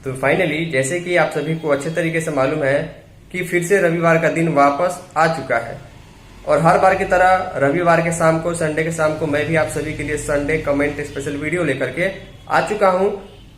तो फाइनली जैसे कि आप सभी को अच्छे तरीके से मालूम है कि फिर से रविवार का दिन वापस आ चुका है और हर बार की तरह रविवार के शाम को, संडे के शाम को मैं भी आप सभी के लिए संडे कमेंट स्पेशल वीडियो लेकर के आ चुका हूं।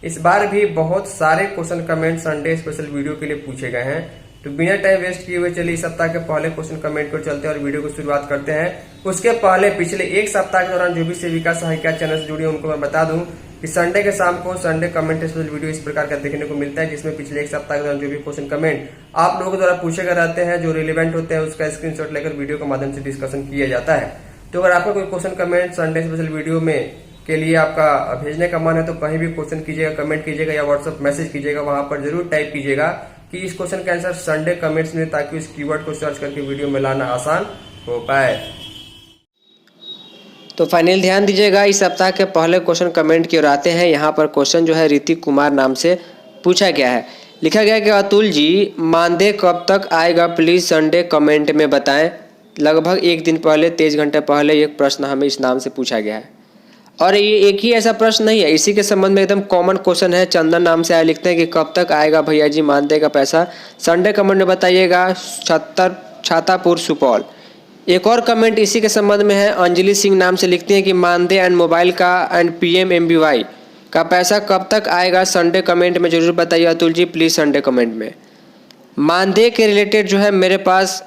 इस बार भी बहुत सारे question comment Sunday special video के लिए पूछे गए हैं, तो बिना टाइम वेस्ट किए हुए चलिए इस सप्ताह के पहले क्वेश्चन कमेंट को चलते हैं और वीडियो को शुरुआत करते हैं। उसके पहले पिछले एक सप्ताह के दौरान जो भी सेविका सहायिका चैनल से जुड़ी है उनको मैं बता दूं कि संडे के शाम को संडे कमेंट स्पेशल वीडियो इस प्रकार का देखने को मिलता है, जिसमें पिछले एक सप्ताह के दौरान जो भी क्वेश्चन कमेंट आप लोगों द्वारा पूछे गए रहते हैं, जो रिलेवेंट होते हैं, उसका स्क्रीनशॉट लेकर वीडियो के माध्यम से डिस्कशन किया जाता है। तो अगर आपका कोई question comment Sunday special video में के लिए आपका भेजने का मन है तो कहीं भी क्वेश्चन कीजिएगा, कमेंट कीजिएगा या व्हाट्सएप मैसेज कीजिएगा, वहां पर जरूर टाइप कीजिएगा कि इस क्वेश्चन का आंसर संडे कमेंट्स में, ताकि उस कीवर्ड को सर्च करके वीडियो में लाना आसान हो पाए। तो फाइनल ध्यान दीजिएगा, इस सप्ताह के पहले क्वेश्चन कमेंट की ओर आते हैं। यहाँ पर क्वेश्चन जो है ऋतिक कुमार नाम से पूछा गया है। लिखा गया कि अतुल जी, मानदेय कब तक आएगा, प्लीज संडे कमेंट में बताएं। लगभग एक दिन पहले, 23 घंटे पहले एक प्रश्न हमें इस नाम से पूछा गया है और ये एक ही ऐसा प्रश्न नहीं है, इसी के संबंध में एकदम कॉमन क्वेश्चन है। चंदन नाम से आया, लिखते हैं कि कब तक आएगा भैया जी मानदेय का पैसा, संडे कमेंट में बताइएगा। छातापुर सुपौल। एक और कमेंट इसी के संबंध में है, अंजलि सिंह नाम से लिखते हैं कि मानदेय एंड मोबाइल का एंड PMMBY का पैसा कब तक आएगा, संडे कमेंट में जरूर बताइए Atul ji, please Sunday comment में। मानदेय के रिलेटेड जो है मेरे पास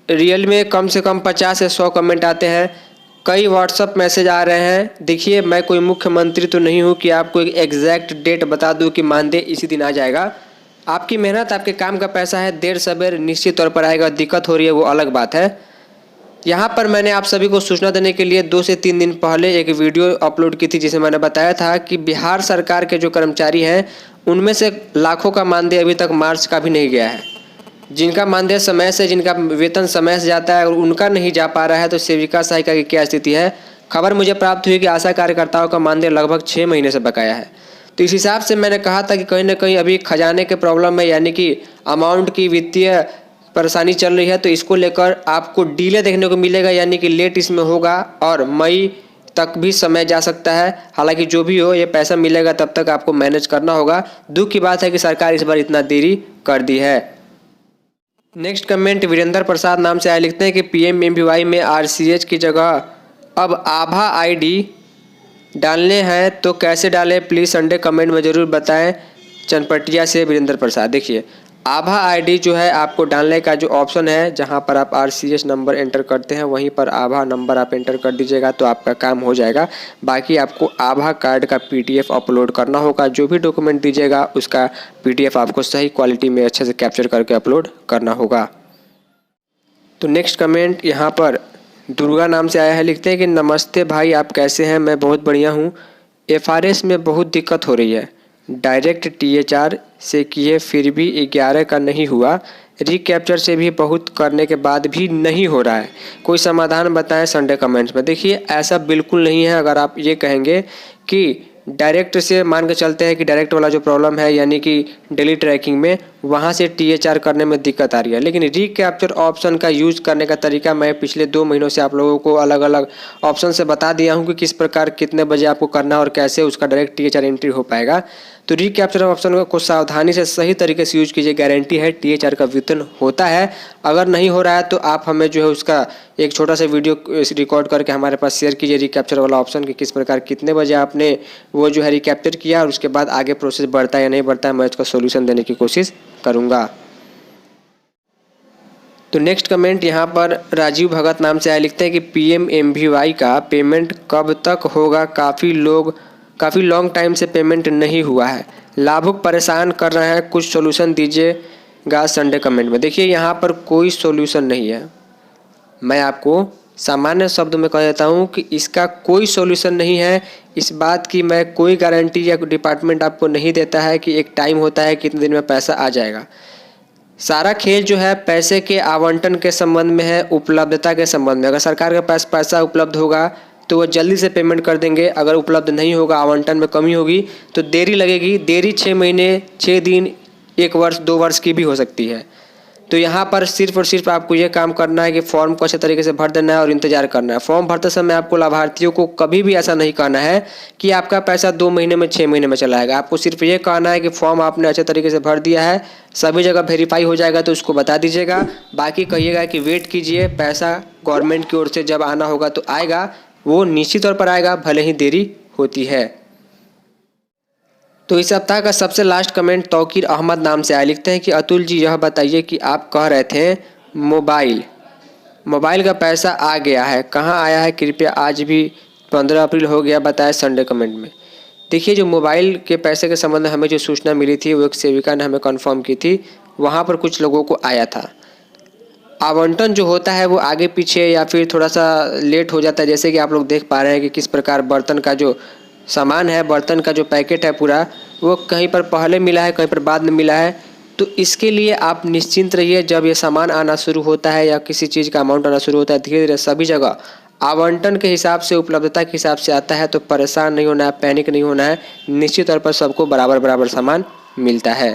रियल में कम से कम 50 से 100 कमेंट आते हैं, कई व्हाट्सअप मैसेज आ रहे हैं। देखिए, मैं कोई मुख्यमंत्री तो नहीं हूँ कि आपको एक एग्जैक्ट डेट बता दूँ कि मानदेय इसी दिन आ जाएगा। आपकी मेहनत, आपके काम का पैसा है, देर सवेर निश्चित तौर पर आएगा। दिक्कत हो रही है वो अलग बात है। यहाँ पर मैंने आप सभी को सूचना देने के लिए 2 से 3 दिन पहले एक वीडियो अपलोड की थी, जिसमें मैंने बताया था कि बिहार सरकार के जो कर्मचारी हैं उनमें से लाखों का मानदेय अभी तक मार्च का भी नहीं गया है। जिनका मानदेय समय से, जिनका वेतन समय से जाता है और उनका नहीं जा पा रहा है, तो सेविका सहायिका की क्या स्थिति है। खबर मुझे प्राप्त हुई कि आशा कार्यकर्ताओं का मानदेय लगभग 6 महीने से बकाया है। तो इस हिसाब से मैंने कहा था कि कहीं ना कहीं अभी खजाने के प्रॉब्लम है, यानी कि अमाउंट की वित्तीय परेशानी चल रही है, तो इसको लेकर आपको डिले देखने को मिलेगा, यानी कि लेट इसमें होगा और मई तक भी समय जा सकता है। हालांकि जो भी हो, ये पैसा मिलेगा तब तक आपको मैनेज करना होगा। दुख की बात है कि सरकार इस बार इतना देरी कर दी है। नेक्स्ट कमेंट वीरेंद्र प्रसाद नाम से आए, लिखते हैं कि PMMBY में RCH की जगह अब आभा ID डालने हैं तो कैसे डालें, प्लीज़ संडे कमेंट में ज़रूर बताएं। चनपटिया से वीरेंद्र प्रसाद। देखिए, आभा ID जो है आपको डालने का जो ऑप्शन है, जहां पर आप RCH नंबर एंटर करते हैं वहीं पर आभा नंबर आप एंटर कर दीजिएगा तो आपका काम हो जाएगा। बाकी आपको आभा कार्ड का PDF अपलोड करना होगा। जो भी डॉक्यूमेंट दीजिएगा उसका PDF आपको सही क्वालिटी में अच्छे से कैप्चर करके अपलोड करना होगा। तो नेक्स्ट कमेंट यहाँ पर दुर्गा नाम से आया है, लिखते हैं कि नमस्ते भाई, आप कैसे हैं, मैं बहुत बढ़िया हूँ। FRS में बहुत दिक्कत हो रही है, डायरेक्ट THR से किए फिर भी 11 का नहीं हुआ, रिकैप्चर से भी बहुत करने के बाद भी नहीं हो रहा है, कोई समाधान बताएं संडे कमेंट्स में। देखिए, ऐसा बिल्कुल नहीं है। अगर आप ये कहेंगे कि डायरेक्ट से, मान के चलते हैं कि डायरेक्ट वाला जो प्रॉब्लम है, यानी कि डेली ट्रैकिंग में वहाँ से THR करने में दिक्कत आ रही है, लेकिन रिकैप्चर ऑप्शन का यूज़ करने का तरीका मैं पिछले 2 महीनों से आप लोगों को अलग अलग ऑप्शन से बता दिया हूँ कि किस प्रकार कितने बजे आपको करना है और कैसे उसका डायरेक्ट THR एंट्री हो पाएगा। तो रिकैप्चर ऑप्शन को सावधानी से सही तरीके से यूज कीजिए, गारंटी है THR का वेतन होता है। अगर नहीं हो रहा है तो आप हमें जो है उसका एक छोटा सा वीडियो रिकॉर्ड करके हमारे पास शेयर कीजिए, रिकैप्चर वाला ऑप्शन कि किस प्रकार कितने बजे आपने वो जो है रिकैप्चर किया और उसके बाद आगे प्रोसेस बढ़ता है या नहीं बढ़ता है, मैं उसका सोल्यूशन देने की कोशिश करूँगा। तो नेक्स्ट कमेंट यहाँ पर राजीव भगत नाम से आए, लिखते हैं कि PMMBY का पेमेंट कब तक होगा, काफ़ी लॉन्ग टाइम से पेमेंट नहीं हुआ है, लाभुक परेशान कर रहे हैं, कुछ सोल्यूशन दीजिएगा संडे कमेंट में। देखिए, यहाँ पर कोई सोल्यूशन नहीं है। मैं आपको सामान्य शब्द में कह देता हूँ कि इसका कोई सोल्यूशन नहीं है। इस बात की मैं कोई गारंटी या डिपार्टमेंट आपको नहीं देता है कि एक टाइम होता है कितने दिन में पैसा आ जाएगा। सारा खेल जो है पैसे के आवंटन के संबंध में है, उपलब्धता के संबंध में। अगर सरकार के पास पैसा उपलब्ध होगा तो वो जल्दी से पेमेंट कर देंगे, अगर उपलब्ध नहीं होगा, आवंटन में कमी होगी तो देरी लगेगी। देरी 6 महीने, 6 दिन, 1 वर्ष, 2 वर्ष की भी हो सकती है। तो यहाँ पर सिर्फ और सिर्फ आपको ये काम करना है कि फॉर्म को अच्छे तरीके से भर देना है और इंतजार करना है। फॉर्म भरते समय आपको लाभार्थियों को कभी भी ऐसा नहीं कहना है कि आपका पैसा 2 महीने में 6 महीने में चला आएगा। आपको सिर्फ ये कहना है कि फॉर्म आपने अच्छे तरीके से भर दिया है, सभी जगह वेरीफाई हो जाएगा तो उसको बता दीजिएगा। बाकी कहिएगा कि वेट कीजिए, पैसा गवर्नमेंट की ओर से जब आना होगा तो आएगा, वो निश्चित तौर पर आएगा, भले ही देरी होती है। तो इस सप्ताह का सबसे लास्ट कमेंट तौकीर अहमद नाम से आया। लिखते हैं कि अतुल जी यह बताइए कि आप कह रहे थे मोबाइल का पैसा आ गया है, कहाँ आया है, कृपया आज भी 15 अप्रैल हो गया बताएं संडे कमेंट में। देखिए, जो मोबाइल के पैसे के संबंध में हमें जो सूचना मिली थी वो एक सेविका ने हमें कंफर्म की थी, वहाँ पर कुछ लोगों को आया था। आवंटन जो होता है वो आगे पीछे या फिर थोड़ा सा लेट हो जाता है। जैसे कि आप लोग देख पा रहे हैं कि किस प्रकार बर्तन का जो सामान है, बर्तन का जो पैकेट है पूरा, वो कहीं पर पहले मिला है, कहीं पर बाद में मिला है। तो इसके लिए आप निश्चिंत रहिए, जब ये सामान आना शुरू होता है या किसी चीज़ का अमाउंट आना शुरू होता है, धीरे धीरे सभी जगह आवंटन के हिसाब से, उपलब्धता के हिसाब से आता है। तो परेशान नहीं होना है, पैनिक नहीं होना है, निश्चित तौर पर सबको बराबर सामान मिलता है।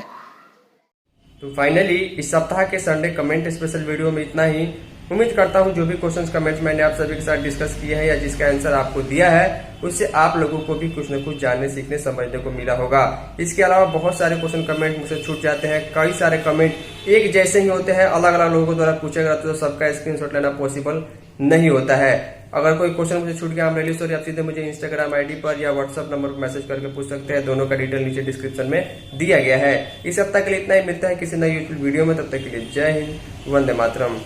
तो फाइनली इस सप्ताह के संडे कमेंट स्पेशल वीडियो में इतना ही। उम्मीद करता हूं जो भी क्वेश्चंस कमेंट्स मैंने आप सभी के साथ डिस्कस किए हैं या जिसका आंसर आपको दिया है, उससे आप लोगों को भी कुछ न कुछ जानने, सीखने, समझने को मिला होगा। इसके अलावा बहुत सारे क्वेश्चन कमेंट मुझसे छूट जाते हैं। कई सारे कमेंट एक जैसे ही होते हैं, अलग अलग लोगों द्वारा पूछे गए तो सबका स्क्रीनशॉट लेना पॉसिबल नहीं होता है। अगर कोई क्वेश्चन मुझे छूट गया, मेरी स्टोरी, आप सीधे मुझे इंस्टाग्राम आईडी पर या व्हाट्सएप नंबर पर मैसेज करके पूछ सकते हैं। दोनों का डिटेल नीचे डिस्क्रिप्शन में दिया गया है। इस सप्ताह के लिए इतना ही, मिलता है किसी नई यूट्यूब वीडियो में। तब तक के लिए जय हिंद, वंदे मातरम।